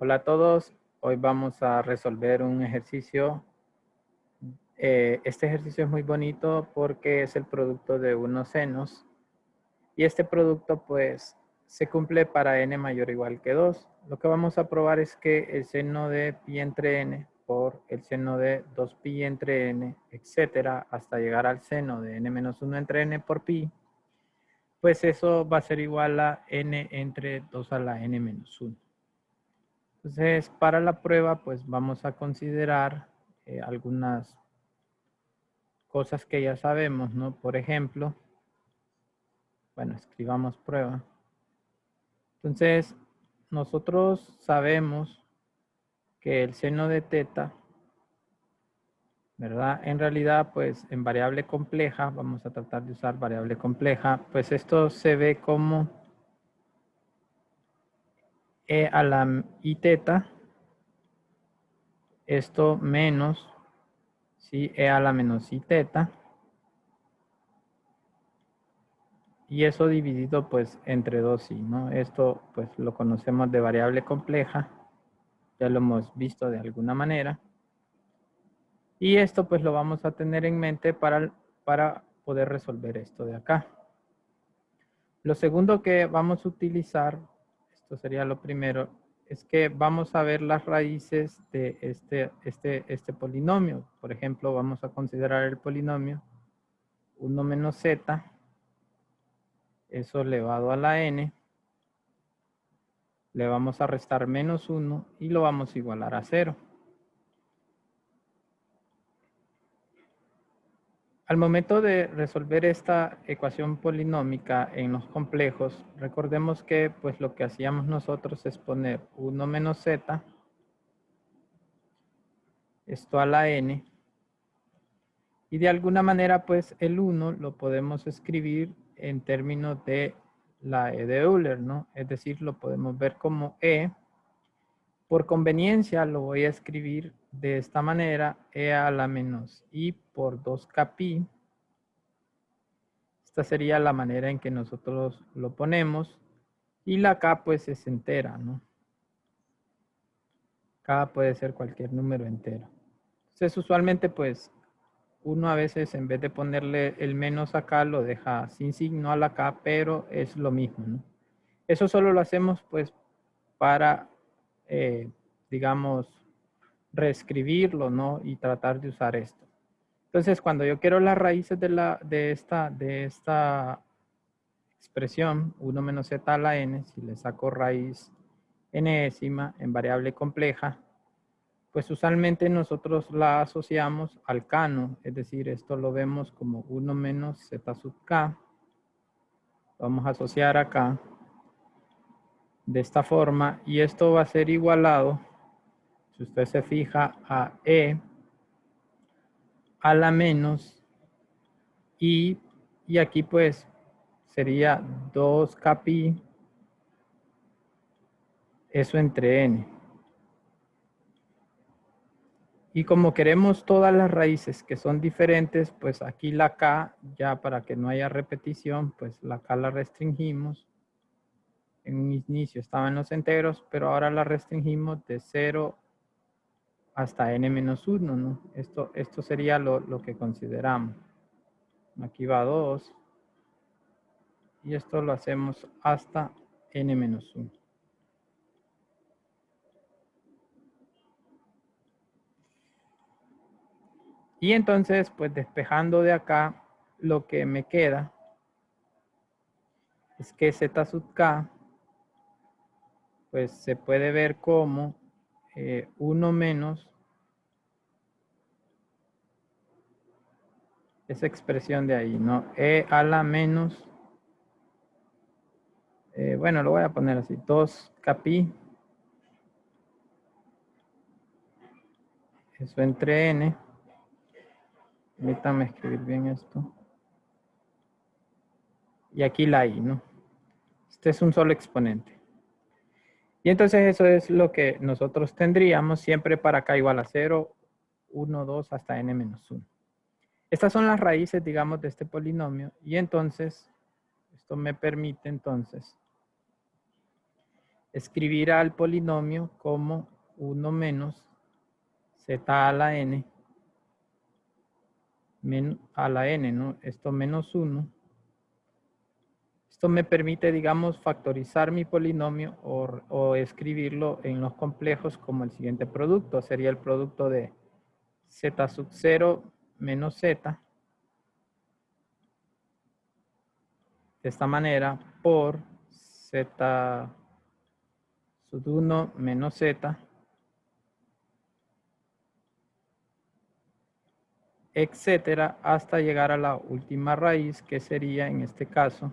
Hola a todos, hoy vamos a resolver un ejercicio. Este ejercicio es muy bonito porque es el producto de unos senos y este producto pues se cumple para n mayor o igual que 2. Lo que vamos a probar es que el seno de pi entre n por el seno de 2pi entre n, etcétera, hasta llegar al seno de n menos 1 entre n por pi, pues eso va a ser igual a n entre 2 a la n menos 1. Entonces, para la prueba, pues vamos a considerar algunas cosas que ya sabemos, ¿no? Por ejemplo, bueno, escribamos prueba. Entonces, nosotros sabemos que el seno de teta, ¿verdad? En realidad, pues en variable compleja, vamos a tratar de usar variable compleja, pues esto se ve como e a la i teta, esto menos, ¿sí? E a la menos i teta. Y eso dividido pues entre 2i, ¿no? Esto pues lo conocemos de variable compleja. Ya lo hemos visto de alguna manera. Y esto pues lo vamos a tener en mente para poder resolver esto de acá. Lo segundo que vamos a utilizar, esto sería lo primero, es que vamos a ver las raíces de este polinomio. Por ejemplo, vamos a considerar el polinomio 1 menos z, eso elevado a la n. Le vamos a restar menos 1 y lo vamos a igualar a 0. Al momento de resolver esta ecuación polinómica en los complejos, recordemos que pues lo que hacíamos nosotros es poner 1 menos z, esto a la n, y de alguna manera pues el 1 lo podemos escribir en términos de la e de Euler, ¿no? Es decir, lo podemos ver como e. Por conveniencia lo voy a escribir de esta manera, e a la menos i por 2k pi. Esta sería la manera en que nosotros lo ponemos. Y la k pues es entera, ¿no? K puede ser cualquier número entero. Entonces usualmente pues uno a veces en vez de ponerle el menos acá lo deja sin signo a la k, pero es lo mismo, ¿no? Eso solo lo hacemos pues para, digamos, reescribirlo, ¿no? Y tratar de usar esto. Entonces, cuando yo quiero las raíces de esta expresión, 1 menos z a la n, si le saco raíz enésima en variable compleja, pues usualmente nosotros la asociamos al k, ¿no? Es decir, esto lo vemos como 1 menos z sub k. Vamos a asociar acá de esta forma y esto va a ser igualado, si usted se fija, a e a la menos y aquí pues sería 2k pi, eso entre n. Y como queremos todas las raíces que son diferentes, pues aquí la k, ya para que no haya repetición, pues la k la restringimos. En un inicio estaba en los enteros, pero ahora la restringimos de 0 hasta n menos 1, ¿no? Esto sería lo que consideramos. Aquí va 2. Y esto lo hacemos hasta n menos 1. Y entonces, pues despejando de acá, lo que me queda es que z sub k, pues se puede ver como 1 menos esa expresión de ahí, ¿no? E a la menos, bueno, lo voy a poner así, 2k pi, eso entre n. Permítanme escribir bien esto. Y aquí la i, ¿no? Este es un solo exponente. Y entonces eso es lo que nosotros tendríamos siempre para k igual a 0, 1, 2 hasta n menos 1. Estas son las raíces, digamos, de este polinomio. Y entonces, esto me permite entonces escribir al polinomio como 1 menos z a la n, a la n, ¿no? Esto menos 1. Esto me permite, digamos, factorizar mi polinomio o escribirlo en los complejos como el siguiente producto. Sería el producto de z sub 0 menos z, de esta manera, por z sub 1 menos z, etcétera, hasta llegar a la última raíz, que sería, en este caso,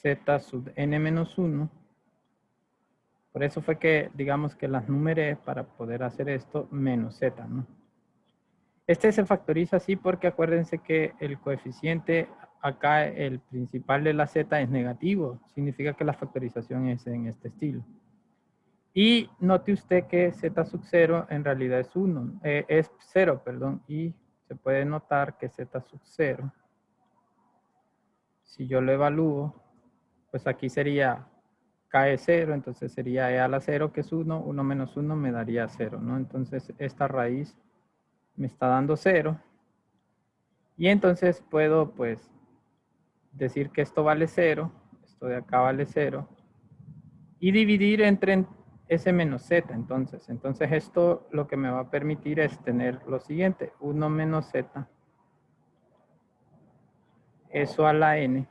z sub n menos 1. Por eso fue que, digamos, que las numeré para poder hacer esto menos z, ¿no? Este se factoriza así porque acuérdense que el coeficiente acá, el principal de la z, es negativo. Significa que la factorización es en este estilo. Y note usted que z sub 0 en realidad es 1, es 0, perdón. Y se puede notar que z sub 0, si yo lo evalúo, pues aquí sería k es 0, entonces sería e a la 0, que es 1, 1 menos 1 me daría 0, ¿no? Entonces esta raíz me está dando 0. Y entonces puedo, pues, decir que esto vale 0, esto de acá vale 0, y dividir entre s menos z. Entonces esto lo que me va a permitir es tener lo siguiente: 1 menos z, eso a la n,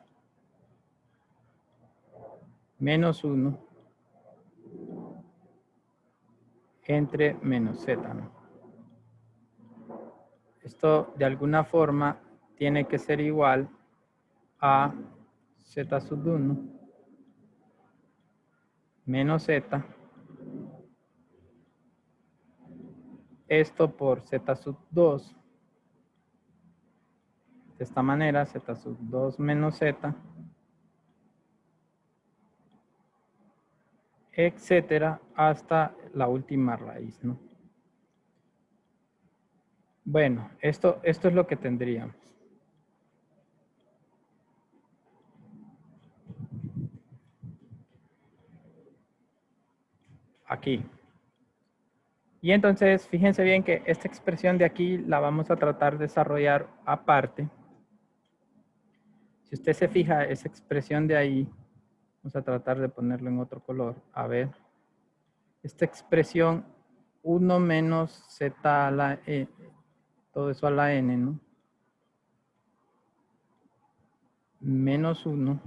menos 1, entre menos z, ¿no? Esto de alguna forma tiene que ser igual a z sub 1 menos z, esto por z sub 2, de esta manera, z sub 2 menos z, etcétera, hasta la última raíz, ¿no? Bueno, esto es lo que tendríamos. Aquí. Y entonces, fíjense bien que esta expresión de aquí la vamos a tratar de desarrollar aparte. Si usted se fija, esa expresión de ahí, vamos a tratar de ponerlo en otro color. A ver. Esta expresión 1 menos z a la e, todo eso a la n, ¿no? Menos 1.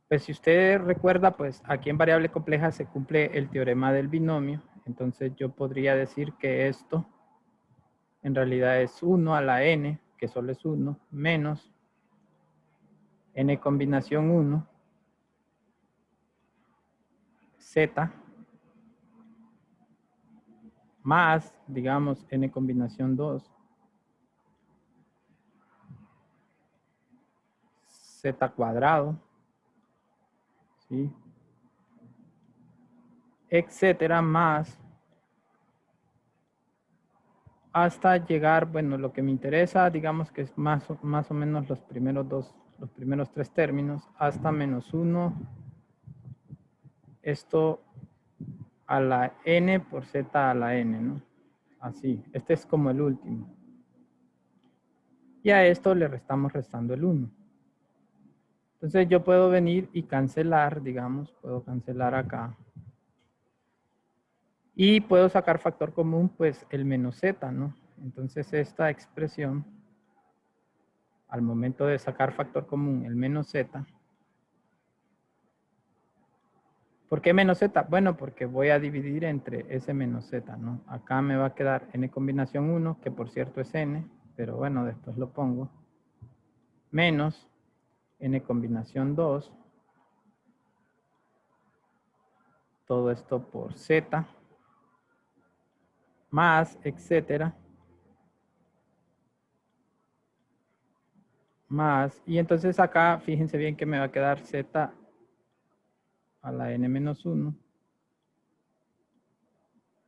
Pues si usted recuerda, pues aquí en variable compleja se cumple el teorema del binomio. Entonces yo podría decir que esto en realidad es 1 a la n, que solo es 1, menos n combinación 1, z, más, digamos, n combinación 2, z cuadrado, ¿sí? Etcétera, más hasta llegar, bueno, lo que me interesa, digamos que es más o menos los primeros tres términos, hasta menos 1, esto a la n por z a la n, ¿no? Así, este es como el último. Y a esto le restando el 1. Entonces yo puedo venir y cancelar, digamos, puedo cancelar acá. Y puedo sacar factor común, pues el menos z, ¿no? Entonces esta expresión, al momento de sacar factor común, el menos z. ¿Por qué menos z? Bueno, porque voy a dividir entre s menos z, ¿no? Acá me va a quedar n combinación 1, que por cierto es n, pero bueno, después lo pongo. Menos n combinación 2. Todo esto por z. Más, etcétera. Más. Y entonces acá, fíjense bien que me va a quedar z a la n menos 1.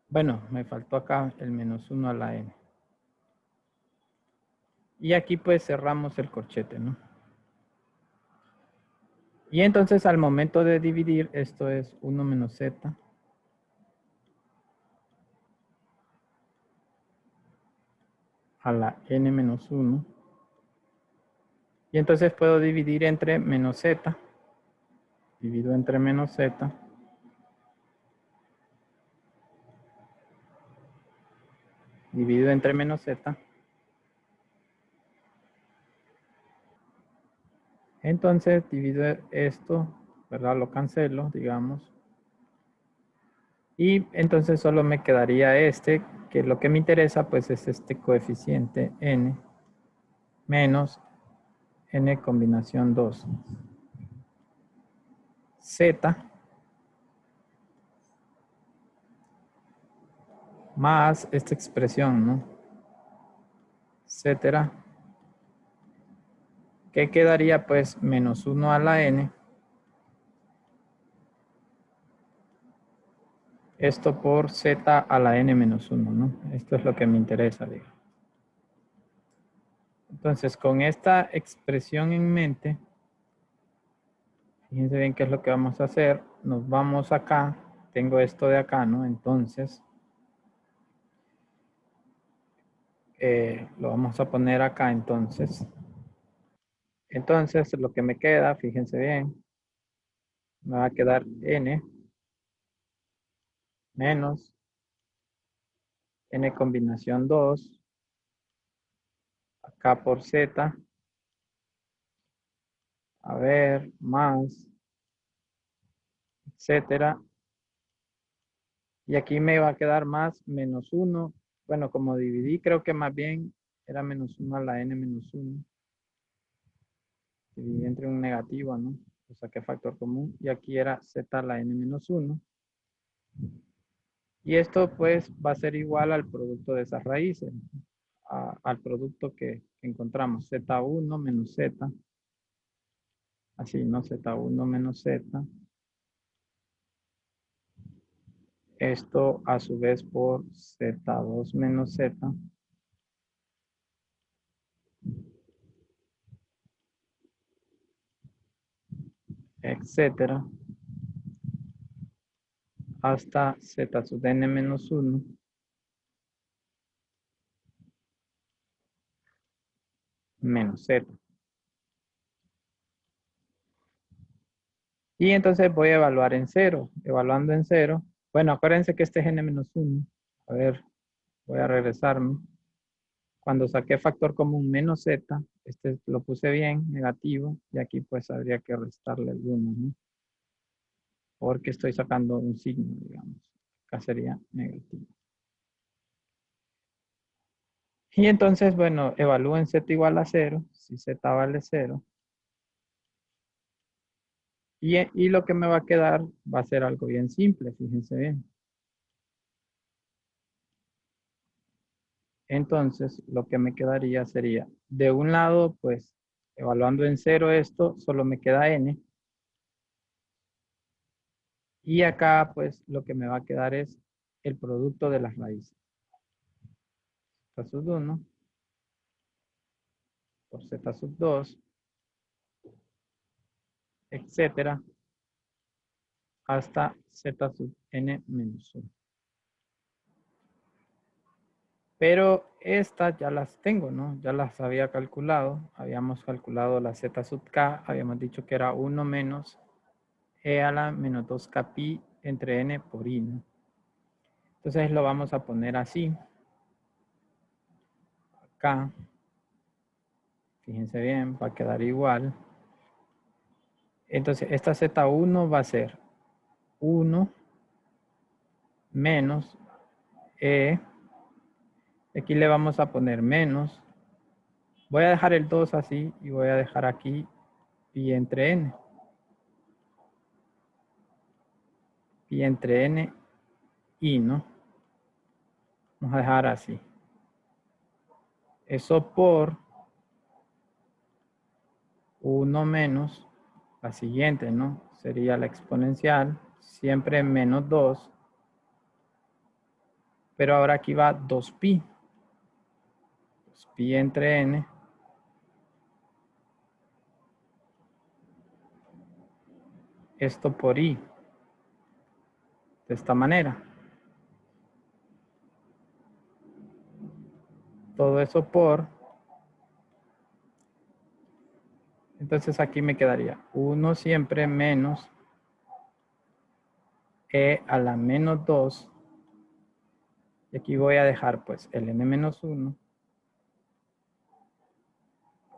Bueno, me faltó acá el menos 1 a la n. Y aquí pues cerramos el corchete, ¿no? Y entonces al momento de dividir, esto es 1 menos z a la n menos 1. Y entonces puedo dividir entre menos z. Divido entre menos z. Divido entre menos z. Entonces divido esto, ¿verdad? Lo cancelo, digamos. Y entonces solo me quedaría este, que lo que me interesa pues es este coeficiente n menos n combinación 2. Z más esta expresión, ¿no? Etcétera. Que quedaría pues menos 1 a la n. Esto por z a la n menos 1, ¿no? Esto es lo que me interesa, digo. Entonces, con esta expresión en mente, fíjense bien qué es lo que vamos a hacer. Nos vamos acá. Tengo esto de acá, ¿no? Entonces, lo vamos a poner acá, entonces. Entonces, lo que me queda, fíjense bien, me va a quedar n menos n combinación 2, acá por z, a ver, más, etcétera. Y aquí me va a quedar más menos 1. Bueno, como dividí, creo que más bien era menos 1 a la n menos 1. Dividí entre un negativo, ¿no? O saqué factor común. Y aquí era z a la n menos 1. Y esto pues va a ser igual al producto de esas raíces. Al producto que encontramos. Z1 menos z. Así, ¿no? Z1 menos z. Esto a su vez por Z2 menos Z. Etcétera. Hasta Z sub n menos 1. Menos Z. Y entonces voy a evaluar en 0. Evaluando en 0. Bueno, acuérdense que este es n menos 1. A ver, voy a regresarme. Cuando saqué factor común menos z, este lo puse bien, negativo, y aquí pues habría que restarle el 1, ¿no? Porque estoy sacando un signo, digamos. Acá sería negativo. Y entonces, bueno, evalúen z igual a 0, si z vale 0. Y lo que me va a quedar va a ser algo bien simple, fíjense bien. Entonces, lo que me quedaría sería, de un lado, pues, evaluando en 0 esto, solo me queda n. Y acá, pues, lo que me va a quedar es el producto de las raíces. Z sub 1 por z sub 2, etcétera, hasta z sub n menos 1. Pero estas ya las tengo, ¿no? Ya las había calculado. Habíamos calculado la z sub k. Habíamos dicho que era 1 menos e a la menos 2k pi entre n por i, ¿no? Entonces lo vamos a poner así. Acá. Fíjense bien, va a quedar igual. Entonces esta z1 va a ser 1 menos e. Aquí le vamos a poner menos. Voy a dejar el 2 así y voy a dejar aquí pi entre n. Pi entre n y, ¿no? Vamos a dejar así. Eso por 1 menos la siguiente, ¿no? Sería la exponencial, siempre menos 2. Pero ahora aquí va 2pi. 2pi entre n esto por i, de esta manera. Todo eso por, entonces aquí me quedaría 1 siempre menos e a la menos 2. Y aquí voy a dejar pues el n menos 1.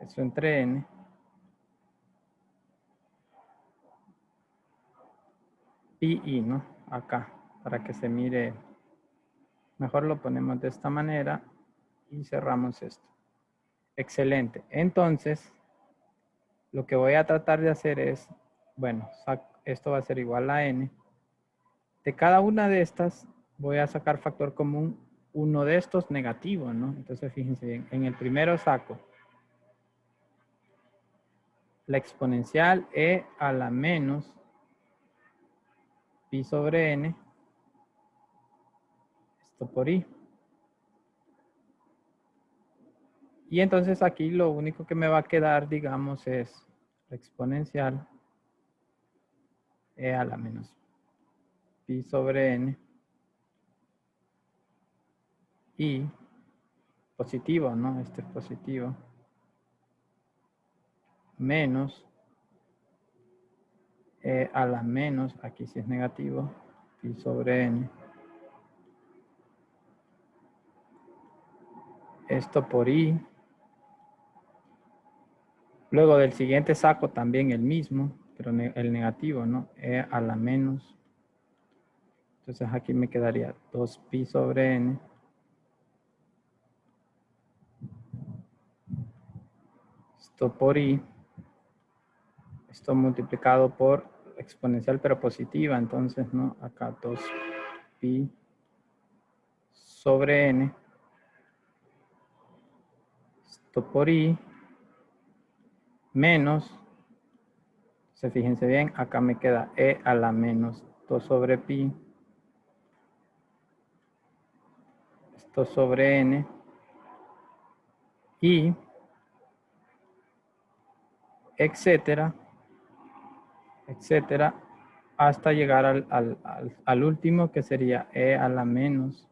Eso entre n. Pi i, ¿no? Acá, para que se mire. Mejor lo ponemos de esta manera y cerramos esto. Excelente. Entonces, lo que voy a tratar de hacer es, bueno, esto va a ser igual a n. De cada una de estas voy a sacar factor común uno de estos negativo, ¿no? Entonces, fíjense bien, en el primero saco la exponencial e a la menos pi sobre n, esto por i. Y entonces aquí lo único que me va a quedar, digamos, es la exponencial e a la menos pi sobre n y positivo, ¿no? Este es positivo. Menos e a la menos, aquí sí es negativo, pi sobre n. Esto por i. Luego del siguiente saco también el mismo, pero el negativo, ¿no? E a la menos. Entonces aquí me quedaría 2pi sobre n. Esto por i. Esto multiplicado por exponencial pero positiva. Entonces, ¿no? Acá 2pi sobre n. Esto por i. Menos. Fíjense bien, acá me queda e a la menos 2 sobre pi. Esto sobre n. Y etcétera, etcétera, hasta llegar al último que sería e a la menos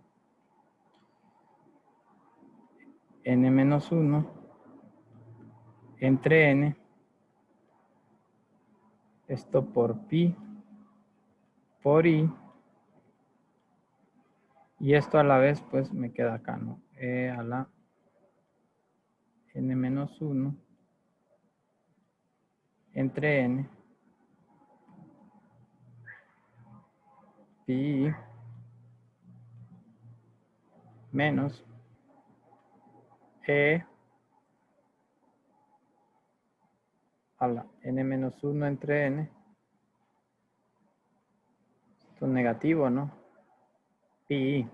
n menos 1 entre n. Esto por pi por i. Y esto a la vez pues me queda acá, ¿no? E a la n menos 1 entre n pi menos e a la n menos 1 entre n. Esto es negativo, ¿no? Pi.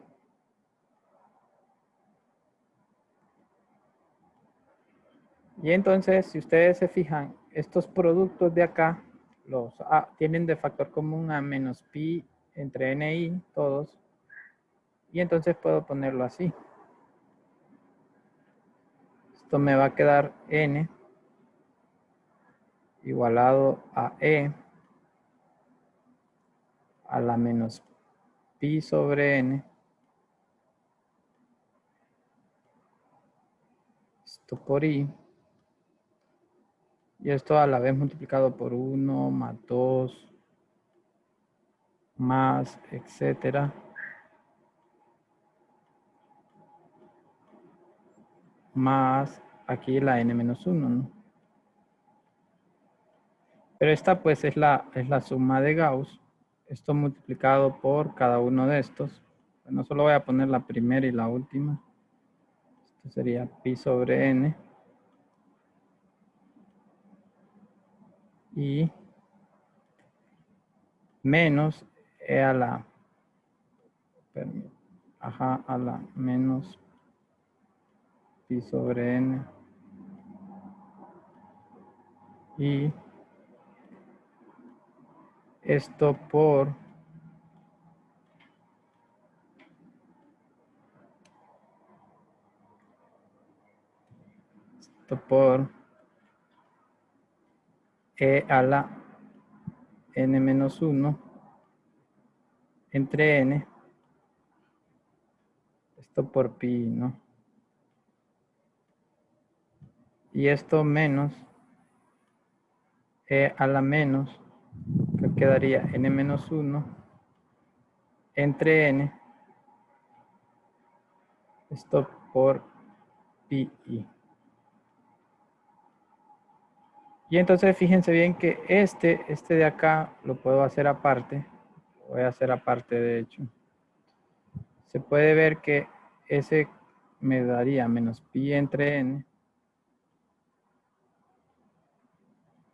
Y entonces, si ustedes se fijan, estos productos de acá los tienen de factor común a menos pi entre n y todos. Y entonces puedo ponerlo así. Esto me va a quedar n igualado a e a la menos pi sobre n. Esto por i. Y esto a la vez multiplicado por 1 más 2 más etcétera. Más aquí la n menos 1, ¿no? Pero esta pues es la suma de Gauss. Esto multiplicado por cada uno de estos. Bueno, solo voy a poner la primera y la última. Esto sería pi sobre n. Y menos e a la, a la menos pi sobre n. Y esto por e a la n menos 1 entre n. Esto por pi, ¿no? Y esto menos e a la menos, que quedaría n menos 1 entre n. Esto por pi i. Y entonces fíjense bien que este de acá lo puedo hacer aparte. Voy a hacer aparte, de hecho. Se puede ver que ese me daría menos pi entre n.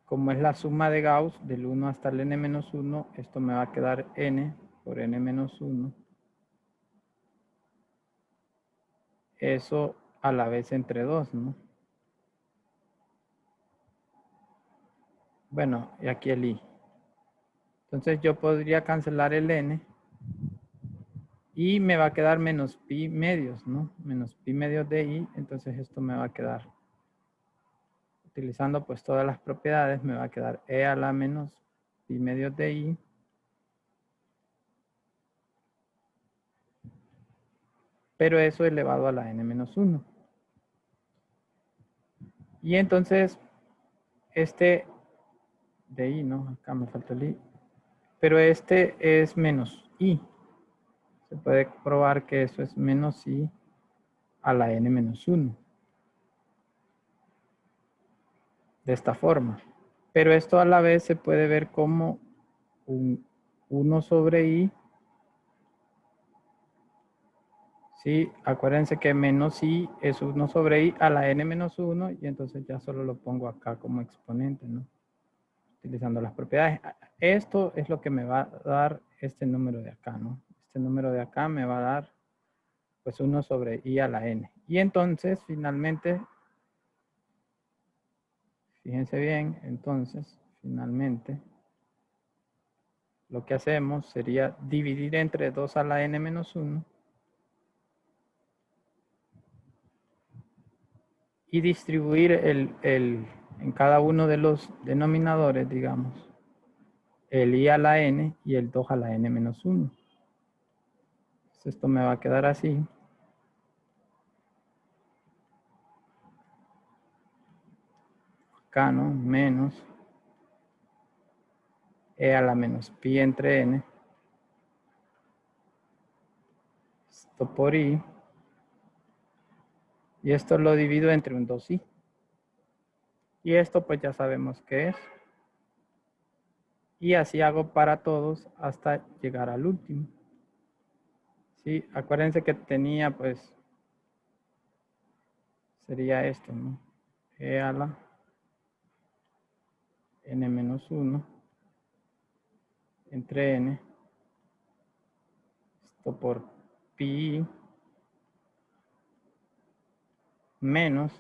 Como es la suma de Gauss del 1 hasta el n menos 1, esto me va a quedar n por n menos 1. Eso a la vez entre 2, ¿no? Bueno, y aquí el i. Entonces yo podría cancelar el n y me va a quedar menos pi medios, ¿no? Menos pi medios de i, entonces esto me va a quedar, utilizando pues todas las propiedades, me va a quedar e a la menos pi medios de i pero eso elevado a la n menos 1. Y entonces, este de i, ¿no? Acá me falta el i. Pero este es menos i. Se puede probar que eso es menos i a la n menos 1. De esta forma. Pero esto a la vez se puede ver como un 1 sobre i. Sí, acuérdense que menos i es 1 sobre i a la n menos 1 y entonces ya solo lo pongo acá como exponente, ¿no? Utilizando las propiedades. Esto es lo que me va a dar este número de acá, ¿no? Este número de acá me va a dar pues 1 sobre i a la n. Y entonces, finalmente, fíjense bien, entonces, finalmente, lo que hacemos sería dividir entre 2 a la n menos 1 y distribuir en cada uno de los denominadores, digamos, el i a la n y el 2 a la n menos 1. Entonces, esto me va a quedar así. Acá, ¿no? Menos e a la menos pi entre n. Esto por i. Y esto lo divido entre un 2i. Y esto pues ya sabemos qué es. Y así hago para todos hasta llegar al último. Sí, acuérdense que tenía pues, sería esto, ¿no? E a la n menos 1 entre n. Esto por pi menos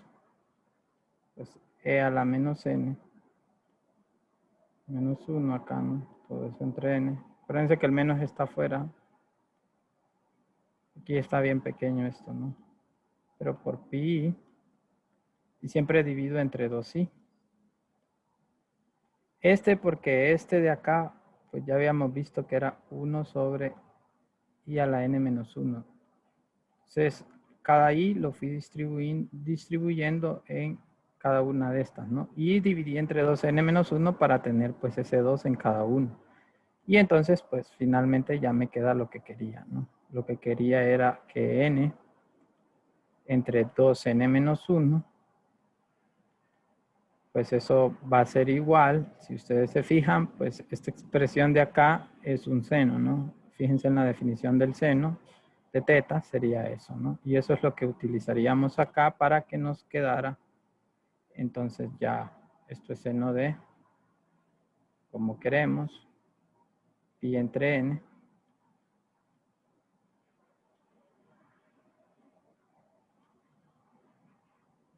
pues e a la menos n menos 1 acá, ¿no? Todo eso entre n. Acuérdense que el menos está afuera. Aquí está bien pequeño esto, ¿no? Pero por pi y siempre divido entre 2i. Este porque este de acá, pues ya habíamos visto que era 1 sobre i a la n menos 1. Entonces, cada i lo fui distribuyendo en cada una de estas, ¿no? Y dividí entre 2n menos 1 para tener pues ese 2 en cada uno. Y entonces, pues finalmente ya me queda lo que quería, ¿no? Lo que quería era que n entre 2n menos 1, pues eso va a ser igual. Si ustedes se fijan, pues esta expresión de acá es un seno, ¿no? Fíjense en la definición del seno de teta, sería eso, ¿no? Y eso es lo que utilizaríamos acá para que nos quedara. Entonces ya, esto es seno de, como queremos, pi entre n.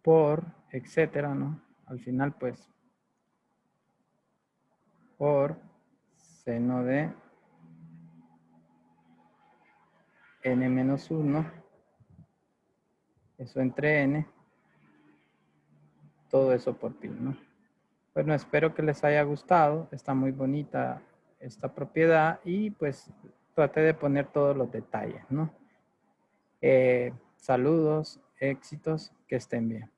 Por, etcétera, ¿no? Al final, pues, por seno de n menos 1, eso entre n, todo eso por pi, ¿no? Bueno, espero que les haya gustado. Está muy bonita esta propiedad y pues traté de poner todos los detalles, ¿no? Saludos, éxitos, que estén bien.